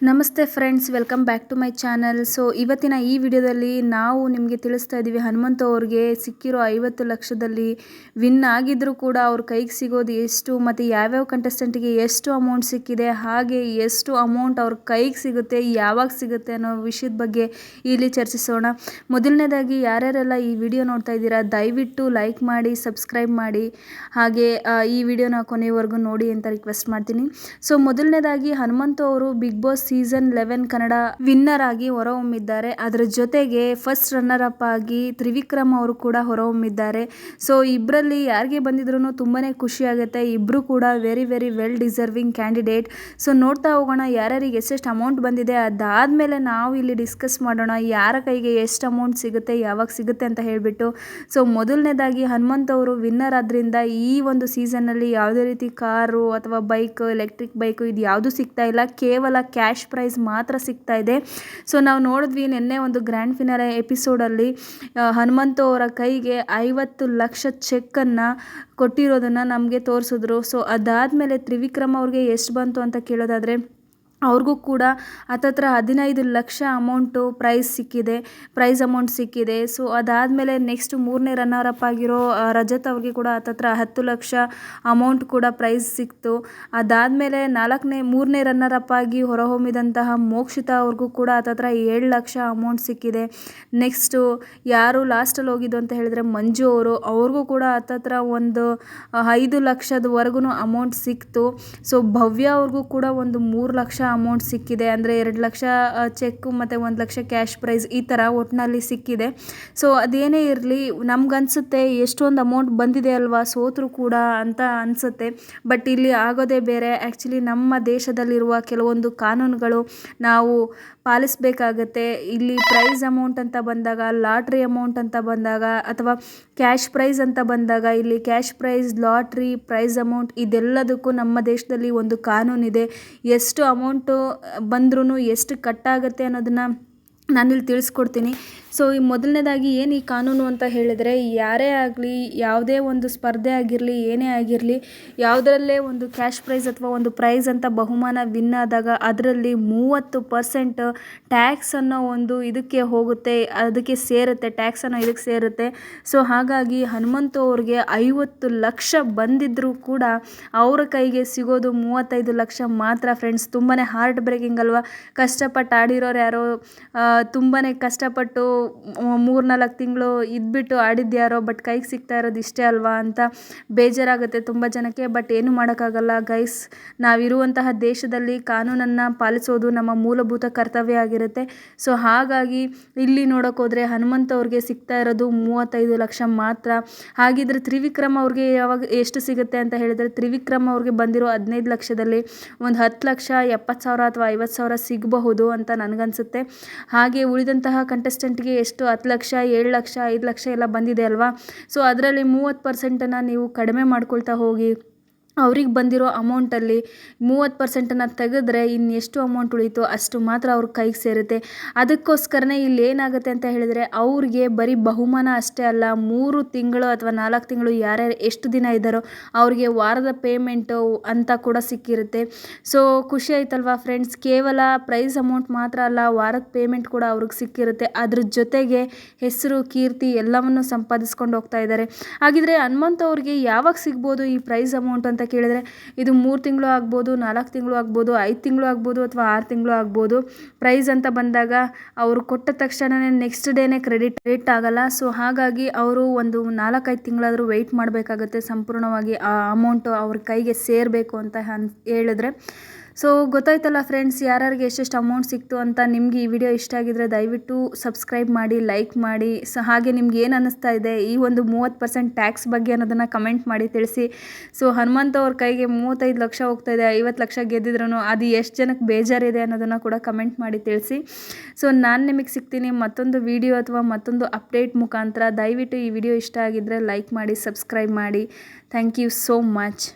ನಮಸ್ತೆ friends, welcome back to my channel. So ಇವತ್ತಿನ ಈ ವಿಡಿಯೋದಲ್ಲಿ ನಾವು ನಿಮಗೆ ತಿಳಿಸ್ತಾ ಇದ್ದೀವಿ, ಹನುಮಂತು ಅವ್ರಿಗೆ ಸಿಕ್ಕಿರೋ 50 ಲಕ್ಷದಲ್ಲಿ ವಿನ್ ಆಗಿದ್ದರೂ ಕೂಡ ಅವ್ರ ಕೈಗೆ ಸಿಗೋದು ಎಷ್ಟು ಮತ್ತು ಯಾವ್ಯಾವ ಕಂಟೆಸ್ಟೆಂಟಿಗೆ ಎಷ್ಟು ಅಮೌಂಟ್ ಸಿಕ್ಕಿದೆ, ಹಾಗೆ ಎಷ್ಟು ಅಮೌಂಟ್ ಅವ್ರ ಕೈಗೆ ಸಿಗುತ್ತೆ, ಯಾವಾಗ ಸಿಗುತ್ತೆ ಅನ್ನೋ ವಿಷಯದ ಬಗ್ಗೆ ಇಲ್ಲಿ ಚರ್ಚಿಸೋಣ. ಮೊದಲನೇದಾಗಿ ಯಾರ್ಯಾರೆಲ್ಲ ಈ ವಿಡಿಯೋ ನೋಡ್ತಾ ಇದ್ದೀರಾ, ದಯವಿಟ್ಟು ಲೈಕ್ ಮಾಡಿ, ಸಬ್ಸ್ಕ್ರೈಬ್ ಮಾಡಿ, ಹಾಗೆ ಈ ವಿಡಿಯೋನ ಕೊನೆವರೆಗೂ ನೋಡಿ ಅಂತ ರಿಕ್ವೆಸ್ಟ್ ಮಾಡ್ತೀನಿ. ಸೊ ಮೊದಲನೇದಾಗಿ ಹನುಮಂತು ಅವರು Bigg Boss season 11 Kannada winner ಆಗಿ ಹೊರಹೊಮ್ಮಿದ್ದಾರೆ. ಅದರ ಜೊತೆಗೆ ಫಸ್ಟ್ ರನ್ನರ್ ಅಪ್ ಆಗಿ ತ್ರಿವಿಕ್ರಮ್ ಅವರು ಕೂಡ ಹೊರಹೊಮ್ಮಿದ್ದಾರೆ. ಸೊ ಇಬ್ಬರಲ್ಲಿ ಯಾರಿಗೆ ಬಂದಿದ್ರು ತುಂಬಾ ಖುಷಿ ಆಗುತ್ತೆ. ಇಬ್ಬರು ಕೂಡ very well deserving candidate. So ನೋಡ್ತಾ ಹೋಗೋಣ ಯಾರ್ಯಾರಿಗೆ ಎಷ್ಟೆಷ್ಟು ಅಮೌಂಟ್ ಬಂದಿದೆ. ಅದಾದಮೇಲೆ ನಾವು ಇಲ್ಲಿ ಡಿಸ್ಕಸ್ ಮಾಡೋಣ ಯಾರ ಕೈಗೆ ಎಷ್ಟು ಅಮೌಂಟ್ ಸಿಗುತ್ತೆ, ಯಾವಾಗ ಸಿಗುತ್ತೆ ಅಂತ ಹೇಳಿಬಿಟ್ಟು. ಸೊ ಮೊದಲನೇದಾಗಿ ಹನುಮಂತ್ ಅವರು ವಿನ್ನರ್ ಆದ್ರಿಂದ ಈ ಒಂದು ಸೀಸನ್ನಲ್ಲಿ ಯಾವುದೇ ರೀತಿ ಕಾರು ಅಥವಾ ಬೈಕ್, ಎಲೆಕ್ಟ್ರಿಕ್ ಬೈಕು ಇದು ಯಾವುದು ಸಿಗ್ತಾ ಇಲ್ಲ, ಕೇವಲ ಕ್ಯಾಶ್ ಪ್ರೈಸ್ ಮಾತ್ರ ಸಿಗ್ತಾ ಇದೆ. ಸೊ ನಾವು ನೋಡಿದ್ವಿ ನಿನ್ನೆ ಒಂದು ಗ್ರ್ಯಾಂಡ್ ಫಿನಾಲೆ ಎಪಿಸೋಡಲ್ಲಿ ಹನುಮಂತು ಅವರ ಕೈಗೆ 50 ಲಕ್ಷ ಚೆಕ್ಕನ್ನು ಕೊಟ್ಟಿರೋದನ್ನು ನಮಗೆ ತೋರಿಸಿದ್ರು. ಸೊ ಅದಾದಮೇಲೆ ತ್ರಿವಿಕ್ರಮ್ ಅವ್ರಿಗೆ ಎಷ್ಟು ಬಂತು ಅಂತ ಕೇಳೋದಾದರೆ ಅವ್ರಿಗೂ ಕೂಡ ಹತ್ತತ್ರ 15 ಲಕ್ಷ ಅಮೌಂಟು ಪ್ರೈಸ್ ಅಮೌಂಟ್ ಸಿಕ್ಕಿದೆ. ಸೊ ಅದಾದಮೇಲೆ ನೆಕ್ಸ್ಟ್ ಮೂರನೇ ರನ್ನರ್ ಅಪ್ ಆಗಿರೋ ರಜತ್ ಅವ್ರಿಗೆ ಕೂಡ ಹತ್ತತ್ರ 10 ಲಕ್ಷ ಅಮೌಂಟ್ ಕೂಡ ಪ್ರೈಸ್ ಸಿಕ್ತು. ಅದಾದಮೇಲೆ ಮೂರನೇ ರನ್ನರ್ ಅಪ್ ಆಗಿ ಹೊರಹೊಮ್ಮಿದಂತಹ ಮೋಕ್ಷಿತಾ ಅವ್ರಿಗೂ ಕೂಡ ಹತ್ತತ್ರ 7 ಲಕ್ಷ ಅಮೌಂಟ್ ಸಿಕ್ಕಿದೆ. ನೆಕ್ಸ್ಟು ಯಾರು ಲಾಸ್ಟಲ್ಲಿ ಹೋಗಿದ್ದು ಅಂತ ಹೇಳಿದ್ರೆ ಮಂಜು ಅವ್ರಿಗೂ ಕೂಡ ಹತ್ತತ್ರ ಒಂದು 5 ಲಕ್ಷದವರೆಗೂ ಅಮೌಂಟ್ ಸಿಕ್ತು. ಸೊ ಭವ್ಯ ಅವ್ರಿಗೂ ಕೂಡ ಒಂದು 3 ಲಕ್ಷ ಅಮೌಂಟ್ ಸಿಕ್ಕಿದೆ. ಅಂದರೆ 2 ಲಕ್ಷ ಚೆಕ್ ಮತ್ತು 1 ಲಕ್ಷ ಕ್ಯಾಶ್ ಪ್ರೈಸ್ ಈ ಥರ ಒಟ್ಟಿನಲ್ಲಿ ಸಿಕ್ಕಿದೆ. ಸೊ ಅದೇನೇ ಇರಲಿ, ನಮ್ಗನ್ಸುತ್ತೆ ಎಷ್ಟೊಂದು ಅಮೌಂಟ್ ಬಂದಿದೆ ಅಲ್ವಾ, ಸೋತರು ಕೂಡ ಅಂತ ಅನಿಸುತ್ತೆ. ಬಟ್ ಇಲ್ಲಿ ಆಗೋದೇ ಬೇರೆ. ಆ್ಯಕ್ಚುಲಿ ನಮ್ಮ ದೇಶದಲ್ಲಿರುವ ಕೆಲವೊಂದು ಕಾನೂನುಗಳು ನಾವು ಪಾಲಿಸಬೇಕಾಗತ್ತೆ. ಇಲ್ಲಿ ಪ್ರೈಸ್ ಅಮೌಂಟ್ ಅಂತ ಬಂದಾಗ, ಲಾಟ್ರಿ ಅಮೌಂಟ್ ಅಂತ ಬಂದಾಗ, ಅಥವಾ ಕ್ಯಾಶ್ ಪ್ರೈಸ್ ಅಂತ ಬಂದಾಗ, ಇಲ್ಲಿ cash prize, lottery, prize amount ಇದೆಲ್ಲದಕ್ಕೂ ನಮ್ಮ ದೇಶದಲ್ಲಿ ಒಂದು ಕಾನೂನಿದೆ. ಎಷ್ಟು ಅಮೌಂಟು ಬಂದ್ರೂ ಎಷ್ಟು ಕಟ್ಟಾಗುತ್ತೆ ಅನ್ನೋದನ್ನು ನಾನಿಲ್ಲಿ ತಿಳಿಸ್ಕೊಡ್ತೀನಿ. ಸೊ ಈ ಮೊದಲನೇದಾಗಿ ಏನು ಈ ಕಾನೂನು ಅಂತ ಹೇಳಿದರೆ, ಯಾರೇ ಆಗಲಿ, ಯಾವುದೇ ಒಂದು ಸ್ಪರ್ಧೆ ಆಗಿರಲಿ, ಏನೇ ಆಗಿರಲಿ, ಯಾವುದರಲ್ಲೇ ಒಂದು ಕ್ಯಾಶ್ ಪ್ರೈಸ್ ಅಥವಾ ಒಂದು ಪ್ರೈಸ್ ಅಂತ ಬಹುಮಾನ ವಿನ್ ಆದಾಗ ಅದರಲ್ಲಿ 30% ಟ್ಯಾಕ್ಸ್ ಅನ್ನೋ ಒಂದು ಇದಕ್ಕೆ ಹೋಗುತ್ತೆ, ಅದಕ್ಕೆ ಸೇರುತ್ತೆ, ಟ್ಯಾಕ್ಸ್ ಅನ್ನೋ ಇದಕ್ಕೆ ಸೇರುತ್ತೆ. ಸೊ ಹಾಗಾಗಿ ಹನುಮಂತು ಅವ್ರಿಗೆ 50 ಲಕ್ಷ ಬಂದಿದ್ದರೂ ಕೂಡ ಅವರ ಕೈಗೆ ಸಿಗೋದು 35 ಲಕ್ಷ ಮಾತ್ರ. ಫ್ರೆಂಡ್ಸ್, ತುಂಬಾ ಹಾರ್ಟ್ ಬ್ರೇಕಿಂಗ್ ಅಲ್ವಾ. ಕಷ್ಟಪಟ್ಟು ಆಡಿರೋರು ಯಾರೋ, ತುಂಬಾ ಕಷ್ಟಪಟ್ಟು 3-4 ತಿಂಗಳು ಇದ್ಬಿಟ್ಟು ಆಡಿದ್ಯಾರೋ, ಬಟ್ ಕೈಗೆ ಸಿಗ್ತಾ ಇರೋದು ಇಷ್ಟೇ ಅಲ್ವಾ ಅಂತ ಬೇಜಾರಾಗುತ್ತೆ ತುಂಬ ಜನಕ್ಕೆ. ಬಟ್ ಏನು ಮಾಡೋಕ್ಕಾಗಲ್ಲ ಗೈಸ್, ನಾವಿರುವಂತಹ ದೇಶದಲ್ಲಿ ಕಾನೂನನ್ನು ಪಾಲಿಸೋದು ನಮ್ಮ ಮೂಲಭೂತ ಕರ್ತವ್ಯ ಆಗಿರುತ್ತೆ. ಸೊ ಹಾಗಾಗಿ ಇಲ್ಲಿ ನೋಡೋಕೆ ಹೋದರೆ ಹನುಮಂತ್ ಅವ್ರಿಗೆ ಸಿಗ್ತಾ ಇರೋದು 35 ಲಕ್ಷ ಮಾತ್ರ. ಹಾಗಿದ್ರೆ ತ್ರಿವಿಕ್ರಮ್ ಅವ್ರಿಗೆ ಎಷ್ಟು ಸಿಗುತ್ತೆ ಅಂತ ಹೇಳಿದರೆ, ತ್ರಿವಿಕ್ರಮ್ ಅವ್ರಿಗೆ ಬಂದಿರೋ 15 ಲಕ್ಷದಲ್ಲಿ ಒಂದು 10 ಲಕ್ಷ 70,000 ಅಥವಾ 50,000 ಸಿಗಬಹುದು ಅಂತ ನನಗನ್ಸುತ್ತೆ. ಹಾಗೆ ಉಳಿದಂತಹ ಕಂಟೆಸ್ಟೆಂಟ್ಗೆ ಎಷ್ಟು 10 ಲಕ್ಷ, 7 ಲಕ್ಷ, 5 ಲಕ್ಷ ಎಲ್ಲ ಬಂದಿದೆ ಅಲ್ವಾ. ಸೊ ಅದರಲ್ಲಿ 30%ನ್ನು ನೀವು ಕಡಿಮೆ ಮಾಡ್ಕೊಳ್ತಾ ಹೋಗಿ. ಅವ್ರಿಗೆ ಬಂದಿರೋ ಅಮೌಂಟಲ್ಲಿ 30%ನ್ನು ತೆಗೆದ್ರೆ ಇನ್ನೆಷ್ಟು ಅಮೌಂಟ್ ಉಳೀತು ಅಷ್ಟು ಮಾತ್ರ ಅವ್ರ ಕೈಗೆ ಸೇರುತ್ತೆ. ಅದಕ್ಕೋಸ್ಕರನೇ ಇಲ್ಲಿ ಏನಾಗುತ್ತೆ ಅಂತ ಹೇಳಿದರೆ, ಅವ್ರಿಗೆ ಬರೀ ಬಹುಮಾನ ಅಷ್ಟೇ ಅಲ್ಲ, 3 ತಿಂಗಳು ಅಥವಾ 4 ತಿಂಗಳು ಯಾರ್ಯಾರು ಎಷ್ಟು ದಿನ ಇದ್ದಾರೋ ಅವ್ರಿಗೆ ವಾರದ ಪೇಮೆಂಟು ಅಂತ ಕೂಡ ಸಿಕ್ಕಿರುತ್ತೆ. ಸೊ ಖುಷಿ ಆಯ್ತಲ್ವಾ ಫ್ರೆಂಡ್ಸ್. ಕೇವಲ ಪ್ರೈಸ್ ಅಮೌಂಟ್ ಮಾತ್ರ ಅಲ್ಲ, ವಾರದ ಪೇಮೆಂಟ್ ಕೂಡ ಅವ್ರಿಗೆ ಸಿಕ್ಕಿರುತ್ತೆ. ಅದ್ರ ಜೊತೆಗೆ ಹೆಸರು, ಕೀರ್ತಿ ಎಲ್ಲವನ್ನು ಸಂಪಾದಿಸ್ಕೊಂಡು ಹೋಗ್ತಾ ಇದ್ದಾರೆ. ಹಾಗಿದ್ರೆ ಹನುಮಂತ್ ಅವ್ರಿಗೆ ಯಾವಾಗ ಸಿಗ್ಬೋದು ಈ ಪ್ರೈಸ್ ಅಮೌಂಟ್ ಅಂತ ಕೇಳಿದರೆ, ಇದು 3 ತಿಂಗಳು ಆಗ್ಬೋದು, 4 ತಿಂಗಳು ಆಗ್ಬೋದು, 5 ತಿಂಗಳು ಆಗ್ಬೋದು, ಅಥವಾ 6 ತಿಂಗಳು ಆಗ್ಬೋದು. ಪ್ರೈಸ್ ಅಂತ ಬಂದಾಗ ಅವರು ಕೊಟ್ಟ ತಕ್ಷಣವೇ ನೆಕ್ಸ್ಟ್ ಡೇನೇ ಕ್ರೆಡಿಟ್ ಆಗಲ್ಲ. ಸೊ ಹಾಗಾಗಿ ಅವರು ಒಂದು 4-5 ತಿಂಗಳಾದರೂ ವೆಯ್ಟ್ ಮಾಡಬೇಕಾಗುತ್ತೆ ಸಂಪೂರ್ಣವಾಗಿ ಆ ಅಮೌಂಟು ಅವ್ರ ಕೈಗೆ ಸೇರಬೇಕು ಅಂತ ಹೇಳಿದ್ರೆ. ಸೊ ಗೊತ್ತಾಯ್ತಲ್ಲ ಫ್ರೆಂಡ್ಸ್, ಯಾರ್ಯಾರಿಗೆ ಎಷ್ಟೆಷ್ಟು ಅಮೌಂಟ್ ಸಿಕ್ತು ಅಂತ. ನಿಮಗೆ ಈ ವಿಡಿಯೋ ಇಷ್ಟ ಆಗಿದ್ರೆ ದಯವಿಟ್ಟು ಸಬ್ಸ್ಕ್ರೈಬ್ ಮಾಡಿ, ಲೈಕ್ ಮಾಡಿ. ಸೊ ಹಾಗೆ ನಿಮ್ಗೆ ಏನು ಅನ್ನಿಸ್ತಾ ಇದೆ ಈ ಒಂದು 30% ಟ್ಯಾಕ್ಸ್ ಬಗ್ಗೆ ಅನ್ನೋದನ್ನು ಕಮೆಂಟ್ ಮಾಡಿ ತಿಳಿಸಿ. ಸೊ ಹನುಮಂತ್ ಅವ್ರ ಕೈಗೆ 35 ಲಕ್ಷ ಹೋಗ್ತಾ ಇದೆ, 50 ಲಕ್ಷ ಗೆದ್ದಿದ್ರು ಅದು ಎಷ್ಟು ಜನಕ್ಕೆ ಬೇಜಾರಿದೆ ಅನ್ನೋದನ್ನು ಕೂಡ ಕಮೆಂಟ್ ಮಾಡಿ ತಿಳಿಸಿ. ಸೊ ನಾನು ನಿಮಗೆ ಸಿಗ್ತೀನಿ ಮತ್ತೊಂದು ವಿಡಿಯೋ ಅಥವಾ ಮತ್ತೊಂದು ಅಪ್ಡೇಟ್ ಮುಖಾಂತರ. ದಯವಿಟ್ಟು ಈ ವಿಡಿಯೋ ಇಷ್ಟ ಆಗಿದ್ದರೆ ಲೈಕ್ ಮಾಡಿ, ಸಬ್ಸ್ಕ್ರೈಬ್ ಮಾಡಿ. Thank you so much.